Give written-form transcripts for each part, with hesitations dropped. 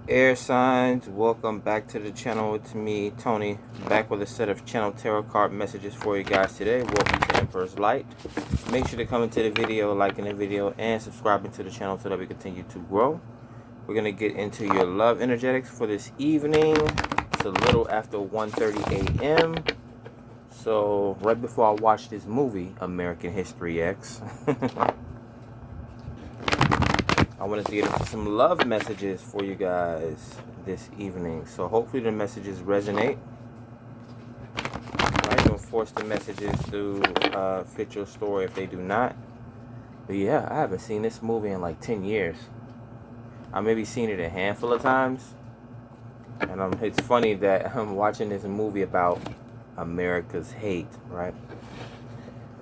Air signs, welcome back to the channel. It's me, Tony, back with a set of channel tarot card messages for you guys today. Welcome to Emperor's Light. Make sure to come into the video, liking the video, and subscribing to the channel so that we continue to grow. We're going to get into your love energetics for this evening. It's a little after 1:30 a.m. So right before I watch this movie, American History X, I wanted to get into some love messages for you guys this evening. So hopefully the messages resonate. I'm going to force the messages to fit your story if they do not. But yeah, I haven't seen this movie in like 10 years. I maybe seen it a handful of times. And it's funny that I'm watching this movie about America's hate, right?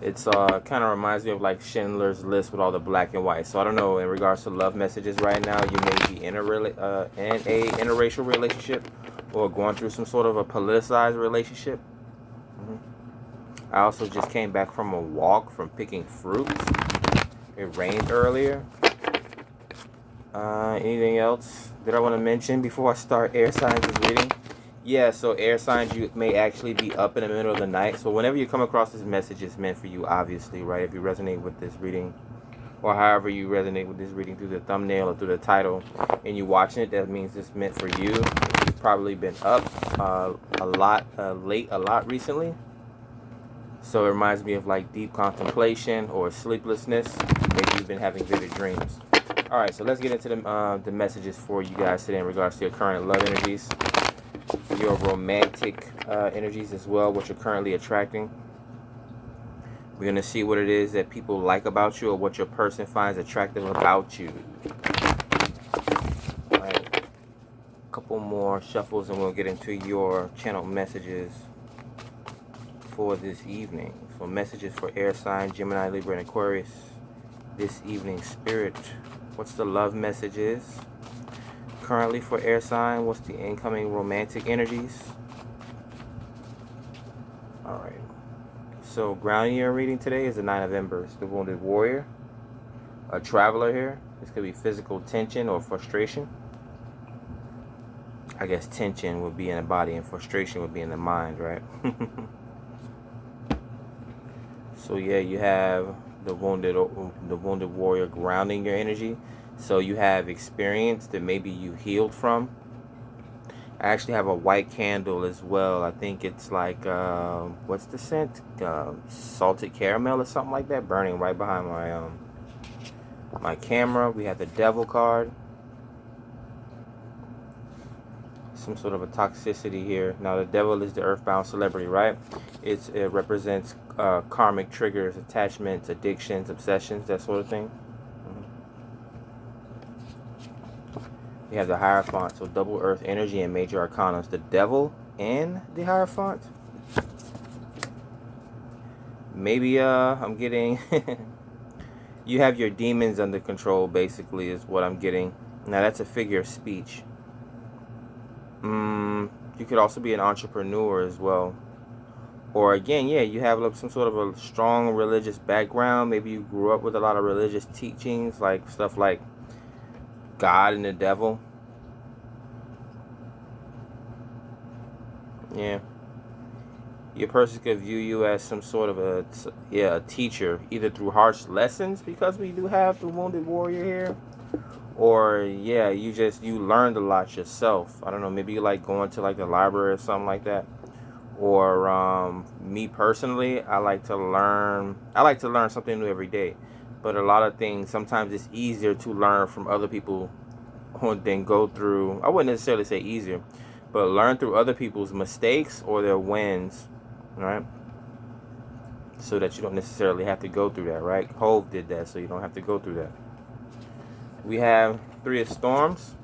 It's kind of reminds me of like Schindler's List with all the black and white. So I don't know, in regards to love messages right now, you may be in a interracial relationship or going through some sort of a politicized relationship. I also just came back from a walk from picking fruits. It rained earlier. Anything else that I want to mention before I start air signs reading? Yeah, so air signs, you may actually be up in the middle of the night. So whenever you come across this message, it's meant for you, obviously, right? If you resonate with this reading, or however you resonate with this reading through the thumbnail or through the title, and you watching it, that means it's meant for you. You've probably been up late a lot recently. So it reminds me of like deep contemplation or sleeplessness. Maybe you've been having vivid dreams. All right, so let's get into the messages for you guys today in regards to your current love energies. Your romantic energies as well, what you're currently attracting. We're going to see what it is that people like about you or what your person finds attractive about you. All right. A couple more shuffles and we'll get into your channel messages for this evening. So messages for air sign, Gemini, Libra, and Aquarius this evening. Spirit, what's the love messages currently for air sign? What's the incoming romantic energies? All right. So grounding your reading today is the Nine of Embers, the Wounded Warrior, a traveler here. This could be physical tension or frustration. I guess tension would be in the body and frustration would be in the mind, right? So yeah, you have the wounded warrior grounding your energy. So you have experience that maybe you healed from. I actually have a white candle as well. I think it's like, what's the scent? Salted caramel or something like that, burning right behind my camera. We have the Devil card. Some sort of a toxicity here. Now the Devil is the earthbound celebrity, right? It represents karmic triggers, attachments, addictions, obsessions, that sort of thing. We have the Hierophant, so double earth energy and major arcanas. The Devil and the Hierophant. Maybe I'm getting you have your demons under control, basically, is what I'm getting. Now that's a figure of speech. You could also be an entrepreneur as well. Or again, yeah, you have like some sort of a strong religious background. Maybe you grew up with a lot of religious teachings, like stuff like God and the devil. Yeah. Your person could view you as some sort of a teacher, either through harsh lessons, because we do have the Wounded Warrior here. Or yeah, you learned a lot yourself. I don't know, maybe you like going to like the library or something like that. Or me personally, I like to learn something new every day. But a lot of things, sometimes it's easier to learn from other people than go through, I wouldn't necessarily say easier, but learn through other people's mistakes or their wins, right? So that you don't necessarily have to go through that, right? Hove did that, so you don't have to go through that. We have Three of Storms,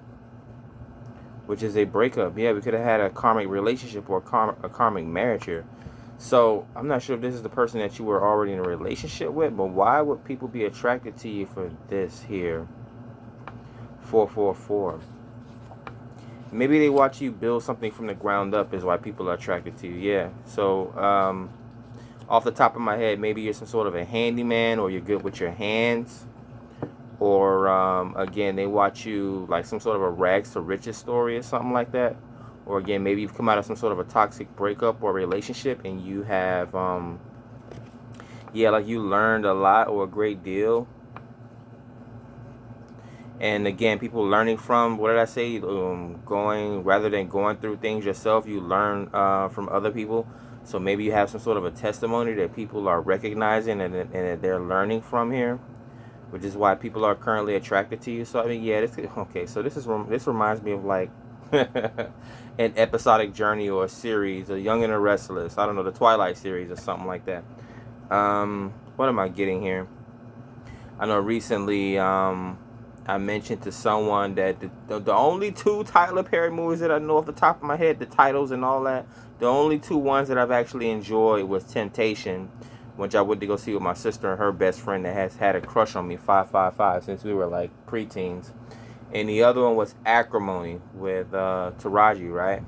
which is a breakup. Yeah, we could have had a karmic relationship or a karmic marriage here. So I'm not sure if this is the person that you were already in a relationship with, but why would people be attracted to you for this here? 444. Maybe they watch you build something from the ground up is why people are attracted to you. Yeah. So off the top of my head, maybe you're some sort of a handyman or you're good with your hands. or again, they watch you like some sort of a rags to riches story or something like that. Or again, maybe you've come out of some sort of a toxic breakup or relationship, and you have like you learned a lot or a great deal. And again, people learning from, what did I say, going, rather than going through things yourself, you learn from other people. So maybe you have some sort of a testimony that people are recognizing and that they're learning from here, which is why people are currently attracted to you. So I mean, yeah, so this reminds me of like an episodic journey or a series, a Young and the Restless, I don't know, the Twilight series or something like that. What am I getting here? I know recently I mentioned to someone that the only two Tyler Perry movies that I know off the top of my head, the titles and all that, the only two ones that I've actually enjoyed was Temptation, which I went to go see with my sister and her best friend that has had a crush on me, 555, since we were like preteens. And the other one was Acrimony with Taraji, right?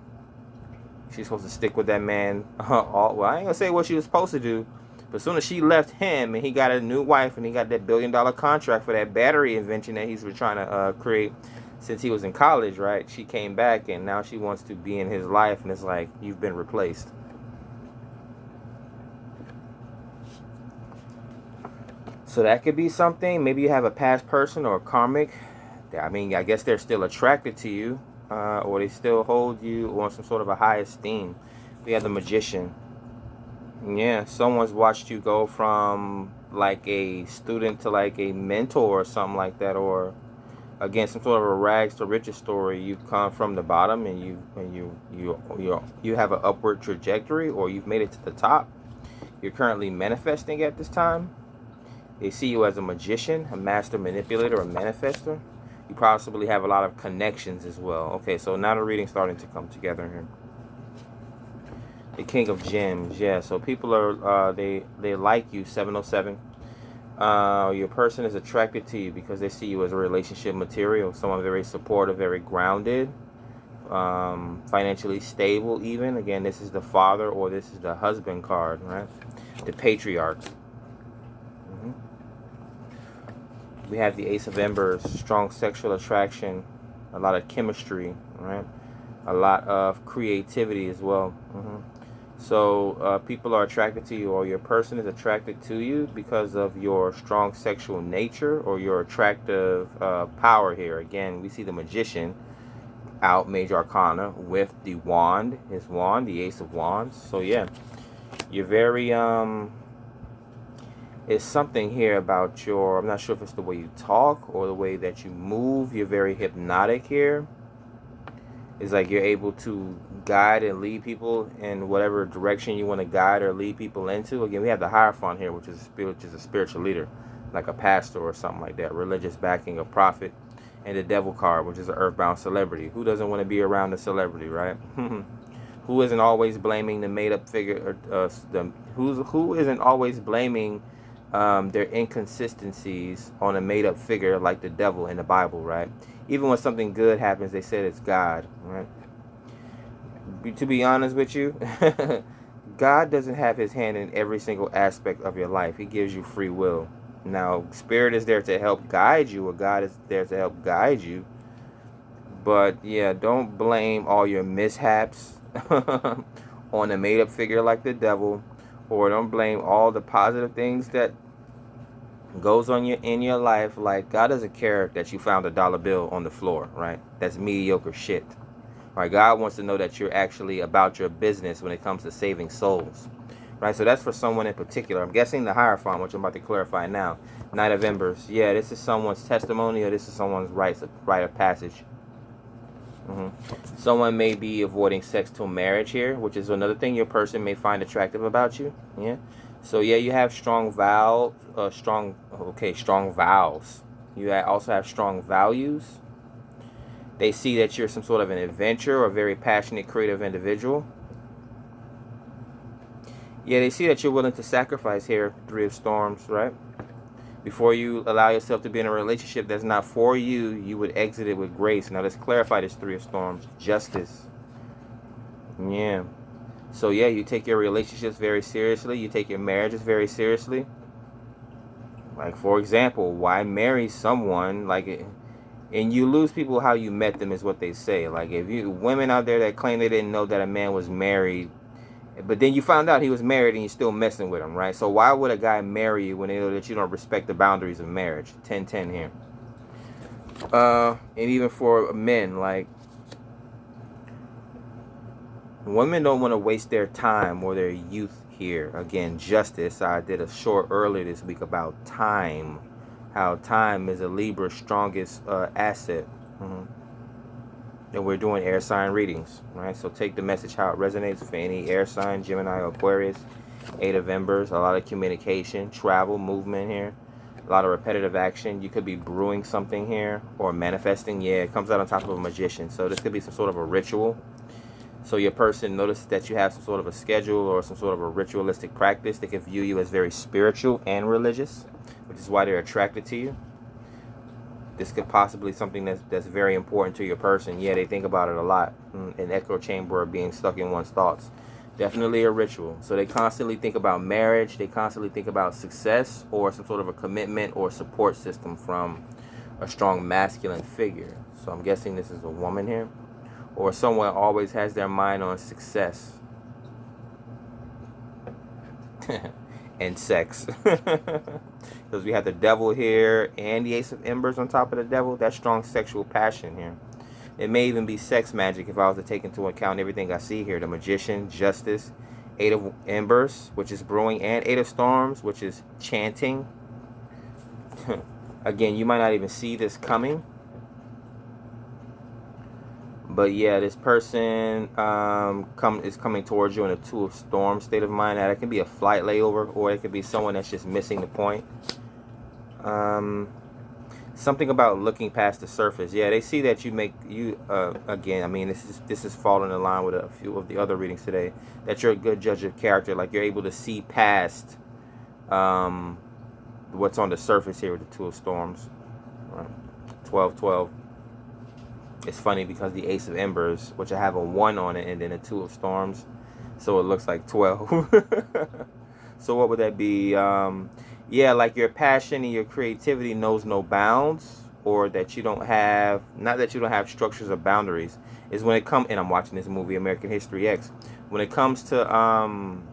She's supposed to stick with that man. Well, I ain't gonna say what she was supposed to do, but as soon as she left him and he got a new wife and he got that $1 billion contract for that battery invention that he's been trying to create since he was in college, right? She came back and now she wants to be in his life, and it's like, you've been replaced. So that could be something. Maybe you have a past person or a karmic. I mean, I guess they're still attracted to you, or they still hold you on some sort of a high esteem. We have the Magician. Yeah, someone's watched you go from like a student to like a mentor or something like that, or again, some sort of a rags to riches story. You've come from the bottom and you have an upward trajectory, or you've made it to the top. You're currently manifesting at this time. They see you as a magician, a master manipulator, a manifester. You possibly have a lot of connections as well. Okay, so now the reading's starting to come together here. The King of Gems, yeah. So people are they like you, 707. Your person is attracted to you because they see you as a relationship material, someone very supportive, very grounded, financially stable even. Again, this is the father or this is the husband card, right? The patriarch. We have the Ace of Embers, strong sexual attraction, a lot of chemistry, right? A lot of creativity as well. So people are attracted to you, or your person is attracted to you because of your strong sexual nature or your attractive power here. Again, we see the Magician out, Major Arcana, with the wand, his wand, the Ace of Wands. So yeah, you're very it's something here about your, I'm not sure if it's the way you talk or the way that you move. You're very hypnotic here. It's like you're able to guide and lead people in whatever direction you want to guide or lead people into. Again, we have the Hierophant here, which is a spiritual leader, like a pastor or something like that, religious backing, a prophet. And the Devil card, which is an earthbound celebrity. Who doesn't want to be around a celebrity, right? Who isn't always blaming the made-up figure? Who isn't always blaming their inconsistencies on a made-up figure like the devil in the Bible, right? Even when something good happens, they said it's God, right? To be honest with you, God doesn't have his hand in every single aspect of your life. He gives you free will. Now, Spirit is there to help guide you, or God is there to help guide you. But yeah, don't blame all your mishaps on a made-up figure like the devil, or don't blame all the positive things that goes on in your life. Like, God doesn't care that you found a dollar bill on the floor, right? That's mediocre shit. Right? God wants to know that you're actually about your business when it comes to saving souls, right? So that's for someone in particular. I'm guessing the Hierophant, which I'm about to clarify now. Knight of Embers. Yeah, this is someone's testimony, or this is someone's rite of passage. Someone may be avoiding sex till marriage here, which is another thing your person may find attractive about you. Yeah. So yeah, you have strong vows. Strong vows. You also have strong values. They see that you're some sort of an adventurer or a very passionate, creative individual. Yeah, they see that you're willing to sacrifice here, Three of Storms, right? Before you allow yourself to be in a relationship that's not for you, you would exit it with grace. Now let's clarify this Three of Storms. Justice. Yeah. So yeah, you take your relationships very seriously. You take your marriages very seriously. Like, for example, why marry someone and you lose people how you met them is what they say. Like, if you women out there that claim they didn't know that a man was married, but then you found out he was married and you're still messing with him, right? So why would a guy marry you when they know that you don't respect the boundaries of marriage? 10-10 here. And even for men, like, women don't want to waste their time or their youth here. Again, justice. I did a short earlier this week about time. How time is a Libra's strongest asset. And we're doing air sign readings, right? So take the message how it resonates for any air sign, Gemini or Aquarius. 8 of Embers, a lot of communication, travel, movement here. A lot of repetitive action. You could be brewing something here or manifesting. Yeah, it comes out on top of a magician. So this could be some sort of a ritual. So your person notices that you have some sort of a schedule or some sort of a ritualistic practice. They can view you as very spiritual and religious, which is why they're attracted to you. This could possibly be something that's very important to your person. Yeah, they think about it a lot. An echo chamber of being stuck in one's thoughts. Definitely a ritual. So they constantly think about marriage. They constantly think about success or some sort of a commitment or support system from a strong masculine figure. So I'm guessing this is a woman here. Or someone always has their mind on success and sex. Because we have the devil here and the Ace of Embers on top of the devil. That's strong sexual passion here. It may even be sex magic if I was to take into account everything I see here. The Magician, Justice, 8 of Embers, which is brewing, and 8 of Storms, which is chanting. Again, you might not even see this coming. But yeah, this person is coming towards you in a 2 of Storms state of mind. Now, that can be a flight layover, or it could be someone that's just missing the point. Something about looking past the surface. Yeah, they see that again, I mean, this is falling in line with a few of the other readings today, that you're a good judge of character. Like, you're able to see past what's on the surface here with the 2 of Storms. 12-12. It's funny because the Ace of Embers, which I have a 1 on it, and then a 2 of Storms, so it looks like 12. So what would that be? Yeah, like your passion and your creativity knows no bounds, or that you don't have, not that you don't have structures or boundaries, is when it comes, and I'm watching this movie, American History X, when it comes to, I'm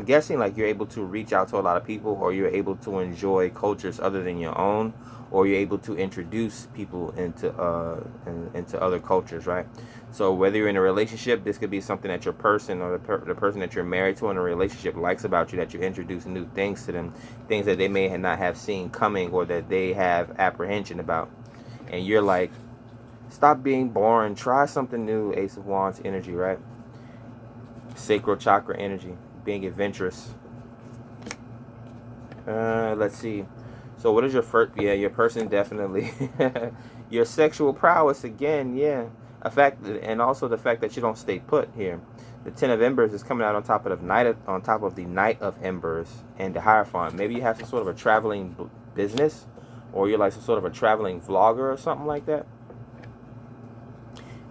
guessing like you're able to reach out to a lot of people, or you're able to enjoy cultures other than your own, or you're able to introduce people into other cultures, right? So whether you're in a relationship, this could be something that your person or the person that you're married to in a relationship likes about you, that you introduce new things to them, things that they may not have seen coming, or that they have apprehension about. And you're like, stop being boring, try something new. Ace of Wands energy, right? Sacral chakra energy, being adventurous. Let's see. So what is your first? Yeah, your person definitely. Your sexual prowess again. Yeah, and also the fact that you don't stay put here. The 10 of Embers is coming out on top of the Knight of Embers and the Hierophant. Maybe you have some sort of a traveling business, or you're like some sort of a traveling vlogger or something like that.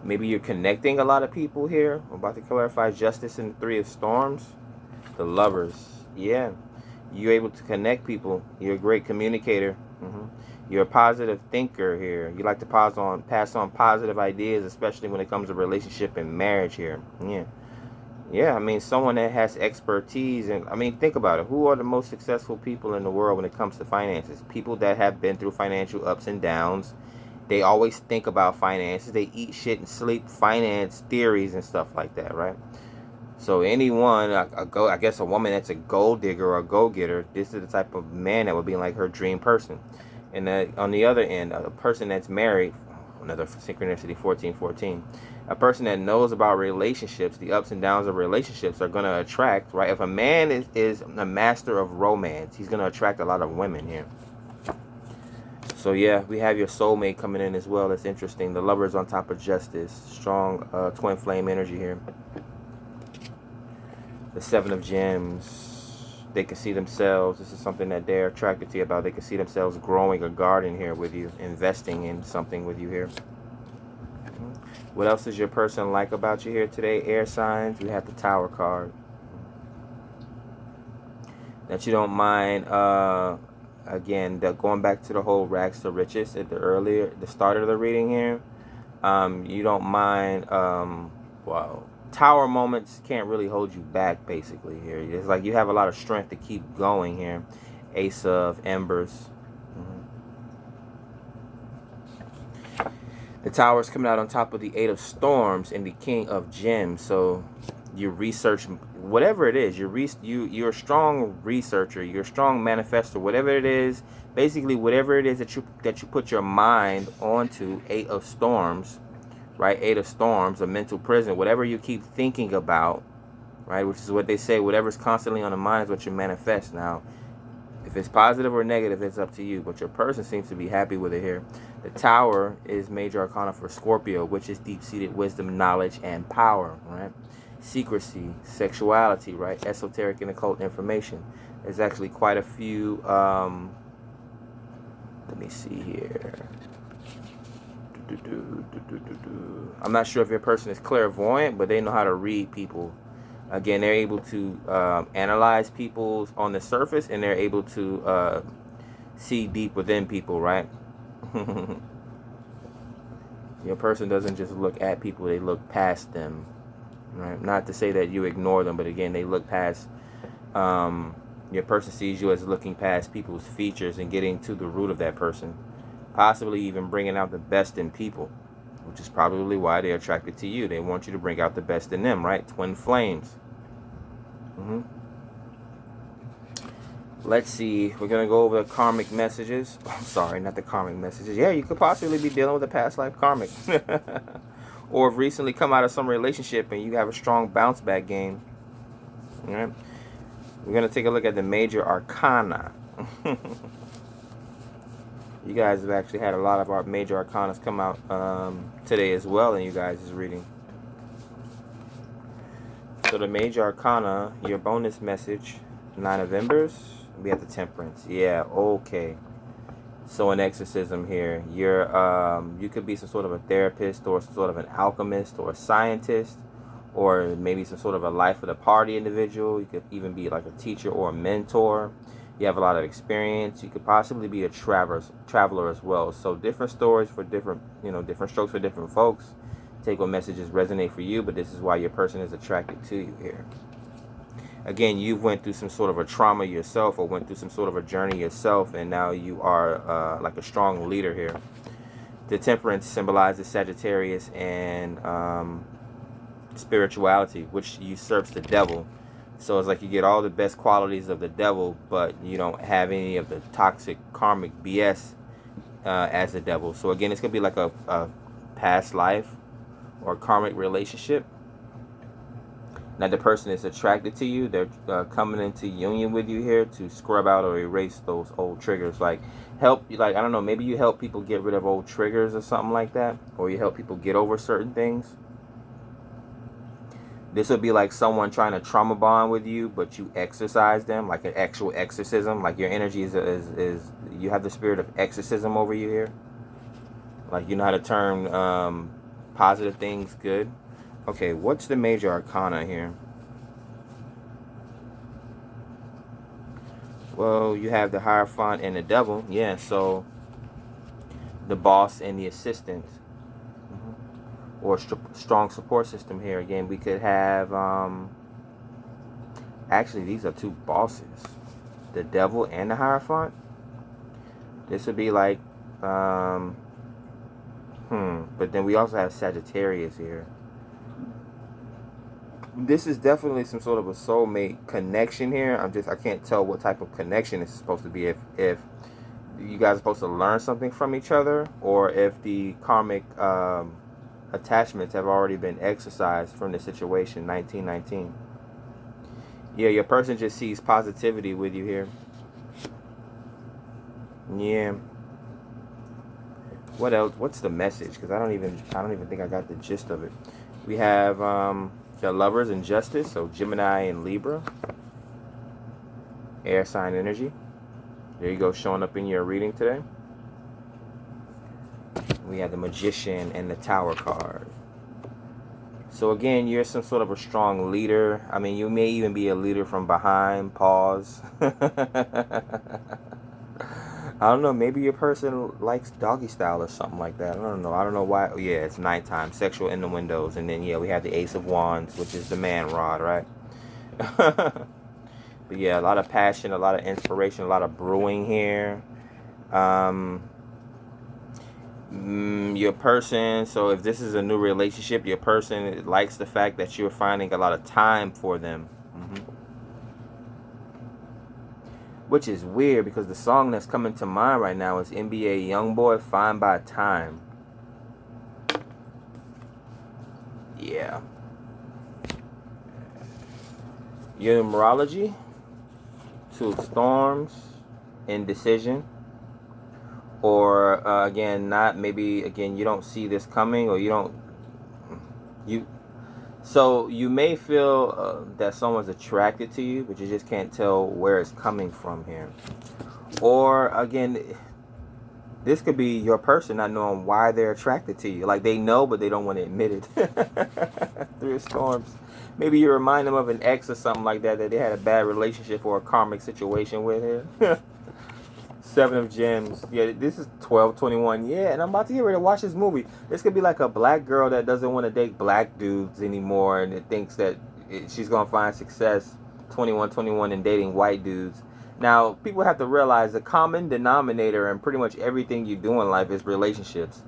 Maybe you're connecting a lot of people here. I'm about to clarify Justice in the 3 of Storms. The Lovers. Yeah. You're able to connect people. You're a great communicator. You're a positive thinker here. You like to pass on positive ideas, especially when it comes to relationship and marriage here. Yeah, I mean, someone that has expertise. And I mean, think about it. Who are the most successful people in the world when it comes to finances? People that have been through financial ups and downs. They always think about finances. They eat shit and sleep finance theories and stuff like that, right? So anyone, I guess a woman that's a gold digger or a go-getter, this is the type of man that would be like her dream person. And on the other end, a person that's married, another synchronicity, 14-14, a person that knows about relationships, the ups and downs of relationships are going to attract, right? If a man is a master of romance, he's going to attract a lot of women here. So yeah, we have your soulmate coming in as well. That's interesting. The Lovers on top of Justice. Strong twin flame energy here. The 7 of Gems. They can see themselves. This is something that they're attracted to you about. They can see themselves growing a garden here with you. Investing in something with you here. What else does your person like about you here today? Air signs. We have the Tower card. That you don't mind, again, going back to the whole rags to riches at the start of the reading here. You don't mind, well, tower moments can't really hold you back, basically, here. It's like you have a lot of strength to keep going here. Ace of Embers. The tower is coming out on top of the Eight of Storms and the King of Gems. So you research whatever it is. You're a strong researcher. You're a strong manifestor. Whatever it is, basically whatever it is that you put your mind onto. Eight of Storms, right? Eight of Storms, a mental prison. Whatever you keep thinking about, right? Which is what they say. Whatever's constantly on the mind is what you manifest. Now, if it's positive or negative, it's up to you. But your person seems to be happy with it here. The Tower is major arcana for Scorpio, which is deep-seated wisdom, knowledge, and power, right? Secrecy, sexuality, right? Esoteric and occult information. There's actually quite a few, let me see here. I'm not sure if your person is clairvoyant, but they know how to read people. Again, they're able to analyze people on the surface, and they're able to see deep within people, right? Your person doesn't just look at people, they look past them, right? Not to say that you ignore them, but again, they look past, your person sees you as looking past people's features and getting to the root of that person, possibly even bringing out the best in people, which is probably why they're attracted to you. They want you to bring out the best in them, right? Twin flames. Let's see. We're going to go over the karmic messages. Oh, sorry, not the karmic messages. Yeah, you could possibly be dealing with a past life karmic. Or have recently come out of some relationship and you have a strong bounce back game. All right. We're going to take a look at the major arcana. You guys have actually had a lot of our major arcanas come out today as well in you guys' reading. So the major arcana, your bonus message, 9 of Embers. We have the Temperance. Yeah, okay. So an exorcism here. You could be some sort of a therapist or some sort of an alchemist or a scientist, or maybe some sort of a life of the party individual. You could even be like a teacher or a mentor. You have a lot of experience. You could possibly be a traveler as well. So different stories for different, different strokes for different folks. Take what messages resonate for you, but this is why your person is attracted to you here. Again, you went through some sort of a trauma yourself, or went through some sort of a journey yourself, and now you are like a strong leader here. The Temperance symbolizes Sagittarius and spirituality, which usurps the devil. So it's like you get all the best qualities of the devil, but you don't have any of the toxic karmic BS as the devil. So again, it's going to be like a past life or karmic relationship. Now the person is attracted to you. They're coming into union with you here to scrub out or erase those old triggers. Like I don't know, maybe you help people get rid of old triggers or something like that. Or you help people get over certain things. This would be like someone trying to trauma bond with you, but you exorcise them, like an actual exorcism. Like your energy is you have the spirit of exorcism over you here. Like you know how to turn positive things good. Okay, what's the major arcana here? Well, you have the Hierophant and the Devil. Yeah, so the boss and the assistant. Or strong support system here. Again, we could have... actually, these are two bosses. The Devil and the Hierophant. This would be like... But then we also have Sagittarius here. This is definitely some sort of a soulmate connection here. I can't tell what type of connection this is supposed to be. If you guys are supposed to learn something from each other, or if the karmic attachments have already been exercised from the situation. 1919. Yeah, your person just sees positivity with you here. Yeah. What else? What's the message? Because I don't even think I got the gist of it. We have the Lovers and Justice, so Gemini and Libra. Air sign energy. There you go, showing up in your reading today. We have the Magician and the Tower card. So again, you're some sort of a strong leader. I mean, you may even be a leader from behind. Pause. I don't know. Maybe your person likes doggy style or something like that. I don't know. I don't know why. Yeah, it's nighttime. Sexual innuendos. And then, yeah, we have the Ace of Wands, which is the man rod, right? But yeah, a lot of passion, a lot of inspiration, a lot of brewing here. Your person, so if this is a new relationship, your person likes the fact that you're finding a lot of time for them. Which is weird because the song that's coming to mind right now is NBA Youngboy, Fine by Time. Yeah. Your numerology, 2 of Storms, Indecision. Or again, not maybe again you don't see this coming, or so you may feel that someone's attracted to you, but you just can't tell where it's coming from here. Or again, this could be your person not knowing why they're attracted to you. Like they know, but they don't want to admit it. 3 of Storms. Maybe you remind them of an ex or something like that they had a bad relationship or a karmic situation with here. 7 of Gems. Yeah, this is 12/21. Yeah, and I'm about to get ready to watch this movie. This could be like a black girl that doesn't want to date black dudes anymore, and it thinks that she's gonna find success 21/21 in dating white dudes. Now, people have to realize the common denominator in pretty much everything you do in life is relationships.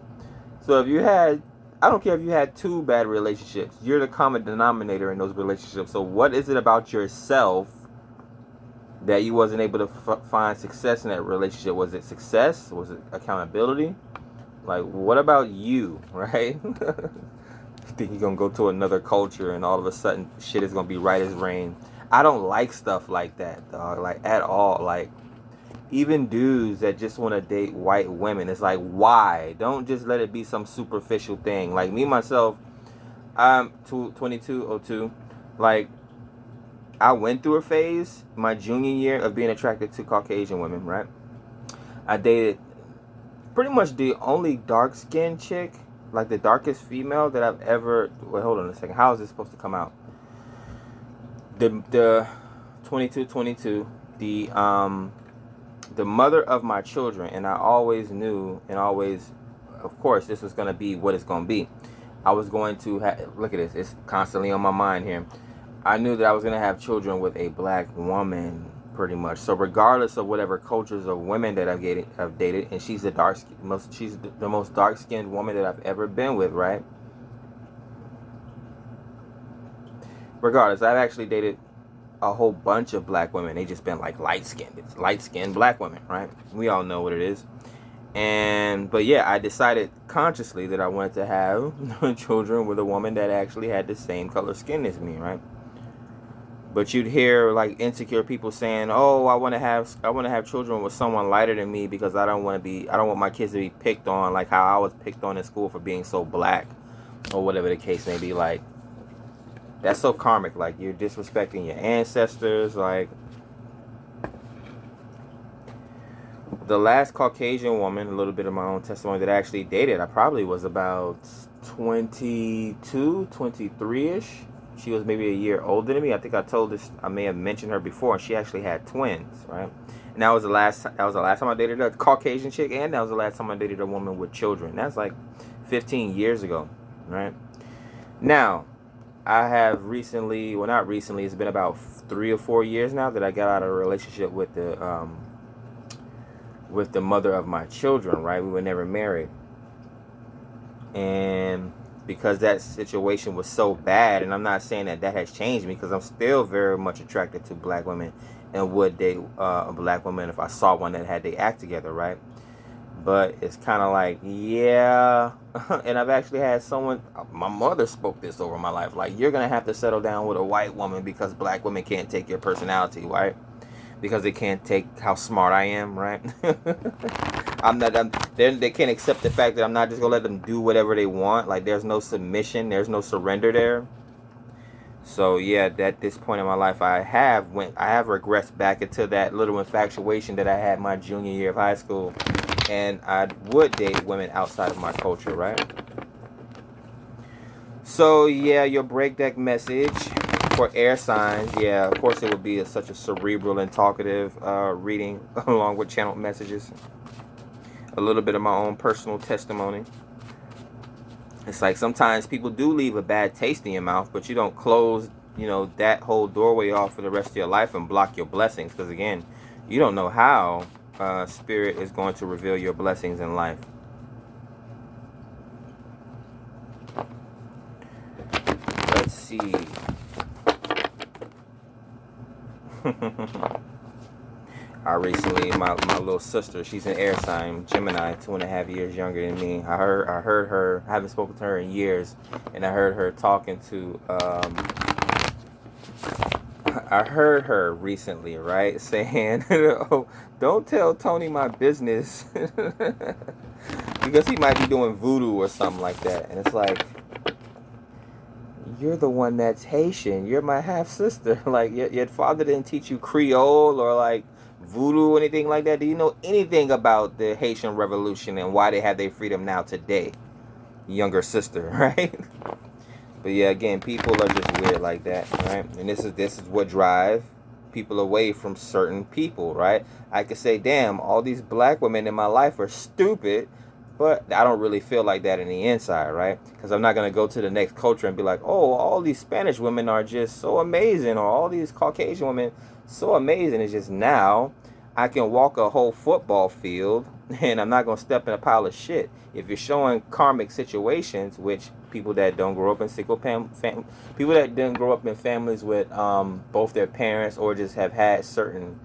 So if you had, I don't care if you had 2 bad relationships, you're the common denominator in those relationships. So what is it about yourself that you wasn't able to find success in that relationship? Was it success? Was it accountability? Like, what about you, right? You think you're gonna go to another culture and all of a sudden shit is gonna be right as rain. I don't like stuff like that, dog. Like, at all. Like, even dudes that just want to date white women, it's like, why? Don't just let it be some superficial thing. Like, me myself, I'm 2202. Like, I went through a phase my junior year of being attracted to Caucasian women, right? I dated pretty much the only dark-skinned chick, like the darkest female that I've ever... Wait, hold on a second. How is this supposed to come out? The 2222, the mother of my children, and I always knew, and always, of course, this was going to be what it's going to be. I was going to look at this. It's constantly on my mind here. I knew that I was going to have children with a black woman, pretty much. So regardless of whatever cultures of women that I've dated, and she's the most dark-skinned woman that I've ever been with, right? Regardless, I've actually dated a whole bunch of black women. They just been like light-skinned. It's light-skinned black women, right? We all know what it is. But yeah, I decided consciously that I wanted to have children with a woman that actually had the same color skin as me, right? But you'd hear like insecure people saying, "Oh, I want to have children with someone lighter than me because I don't want my kids to be picked on like how I was picked on in school for being so black," or whatever the case may be. Like, that's so karmic. Like, you're disrespecting your ancestors. Like, the last Caucasian woman, a little bit of my own testimony that I actually dated, I probably was about 22, 23-ish. She was maybe a year older than me. I think I may have mentioned her before, and she actually had twins, right? And that was the last time I dated a Caucasian chick, and that was the last time I dated a woman with children. That's like 15 years ago, right? Now, I have recently, well, not recently, it's been about 3 or 4 years now that I got out of a relationship with the mother of my children, right? We were never married. And because that situation was so bad, and I'm not saying that has changed me, because I'm still very much attracted to black women and would date a black woman if I saw one that had they act together, right? But it's kind of like, yeah. And I've actually had someone, my mother spoke this over my life, like, you're going to have to settle down with a white woman because black women can't take your personality, right? Because they can't take how smart I am, right? They can't accept the fact that I'm not just gonna let them do whatever they want. Like, there's no submission, there's no surrender there. So yeah, at this point in my life, I have regressed back into that little infatuation that I had my junior year of high school, and I would date women outside of my culture, right? So yeah, your break deck message for air signs. Yeah, of course it would be such a cerebral and talkative reading along with channeled messages. A little bit of my own personal testimony. It's like sometimes people do leave a bad taste in your mouth, but you don't close, that whole doorway off for the rest of your life and block your blessings. Because again, you don't know how Spirit is going to reveal your blessings in life. Let's see. I recently, my little sister, she's an air sign, Gemini, 2.5 years younger than me. I heard her. I haven't spoken to her in years, and I heard her talking to. I heard her recently, right, saying, "Oh, don't tell Tony my business," because he might be doing voodoo or something like that, and it's like, you're the one that's Haitian. You're my half sister. Like your father didn't teach you Creole or like voodoo or anything like that. Do you know anything about the Haitian Revolution and why they have their freedom now today? Younger sister, right? But yeah, again, people are just weird like that, right? And this is what drive people away from certain people, right? I could say, damn, all these black women in my life are stupid, but I don't really feel like that in the inside, right? Because I'm not going to go to the next culture and be like, oh, all these Spanish women are just so amazing, or all these Caucasian women so amazing. It's just now I can walk a whole football field and I'm not going to step in a pile of shit. If you're showing karmic situations, which people that don't grow up in people that didn't grow up in families with both their parents or just have had certain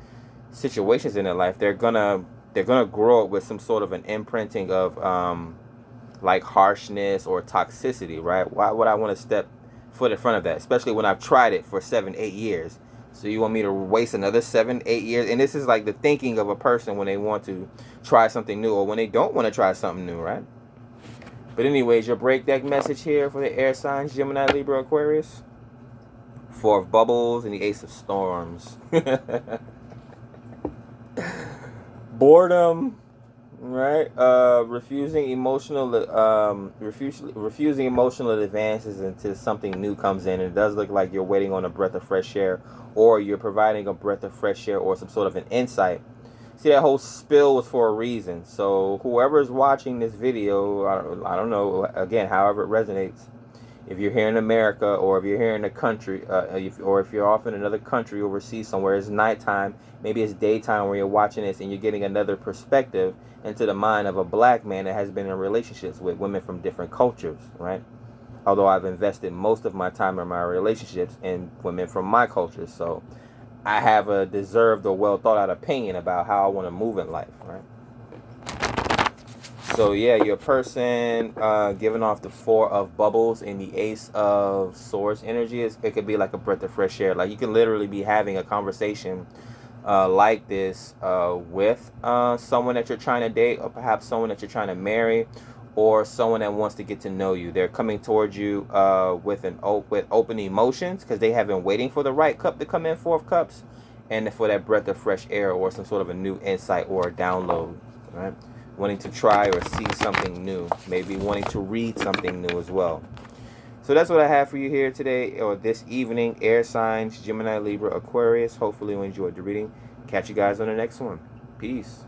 situations in their life, they're gonna grow up with some sort of an imprinting of like harshness or toxicity, right? Why would I want to step foot in front of that, especially when I've tried it for 7-8 years? So you want me to waste another 7-8 years? And this is like the thinking of a person when they want to try something new or when they don't want to try something new, right? But anyways, your break deck message here for the air signs, Gemini, Libra, Aquarius. 4 of bubbles and the Ace of storms. Boredom, right? Refusing emotional advances until something new comes in. And it does look like you're waiting on a breath of fresh air, or you're providing a breath of fresh air or some sort of an insight. See, that whole spill was for a reason. So whoever is watching this video, I don't know, again, however it resonates, if you're here in America or if you're here in the country, or if you're off in another country overseas somewhere, it's nighttime, maybe it's daytime where you're watching this and you're getting another perspective into the mind of a black man that has been in relationships with women from different cultures, right? Although I've invested most of my time in my relationships in women from my culture, so I have a deserved or well thought out opinion about how I want to move in life, right? So yeah, your person giving off the 4 of bubbles and the Ace of swords energy, it could be like a breath of fresh air. Like you can literally be having a conversation like this with someone that you're trying to date, or perhaps someone that you're trying to marry, or someone that wants to get to know you. They're coming towards you with open emotions because they have been waiting for the right cup to come in, 4 of cups, and for that breath of fresh air or some sort of a new insight or a download, right? Wanting to try or see something new, maybe wanting to read something new as well. So that's what I have for you here today, or this evening, air signs, Gemini, Libra, Aquarius. Hopefully you enjoyed the reading. Catch you guys on the next one. Peace.